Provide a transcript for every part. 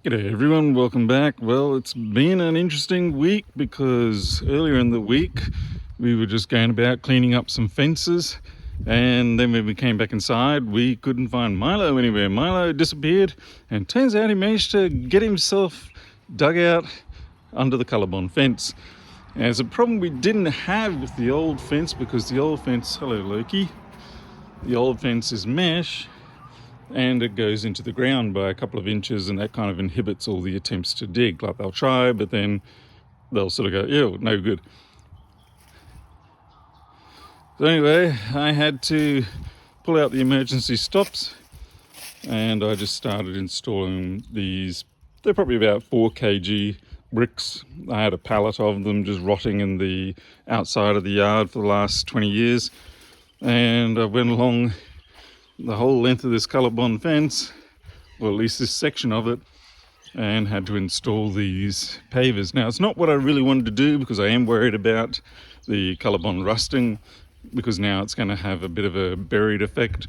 G'day everyone, welcome back. Well, it's been an interesting week because earlier in the week we were just going about cleaning up some fences, and then when we came back inside we couldn't find Milo anywhere. Milo disappeared, and turns out he managed to get himself dug out under the colourbond fence. And it's a problem we didn't have with the old fence because the old fence, hello Loki, the old fence is mesh and it goes into the ground by a couple of inches, and that kind of inhibits all the attempts to dig. Like, they'll try, but then they'll sort of go, ew, no good. So anyway, I had to pull out the emergency stops, and I just started installing these. They're probably about 4 kg bricks. I had a pallet of them just rotting in the outside of the yard for the last 20 years, and I went along the whole length of this colourbond fence, or at least this section of it, and had to install these pavers. Now, it's not what I really wanted to do because I am worried about the colourbond rusting, because now it's going to have a bit of a buried effect,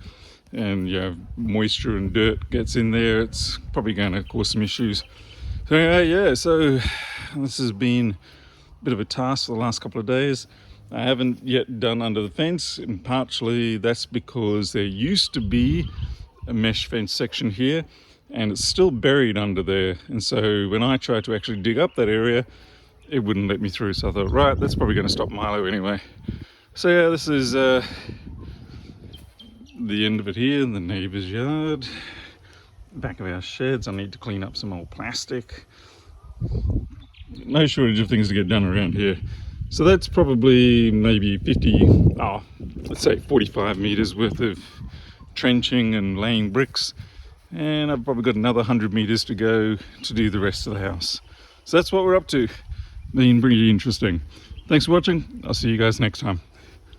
and moisture and dirt gets in there, it's probably going to cause some issues. So anyway, so this has been a bit of a task for the last couple of days. I haven't yet done under the fence, and partially that's because there used to be a mesh fence section here and it's still buried under there, and so when I tried to actually dig up that area it wouldn't let me through. So I thought, right, that's probably going to stop Milo anyway. So yeah, this is the end of it here in the neighbour's yard. Back of our sheds, I need to clean up some old plastic. No shortage of things to get done around here. So that's probably maybe 45 meters worth of trenching and laying bricks, and I've probably got another 100 meters to go to do the rest of the house. So that's what we're up to. Been pretty interesting. Thanks for watching. I'll see you guys next time.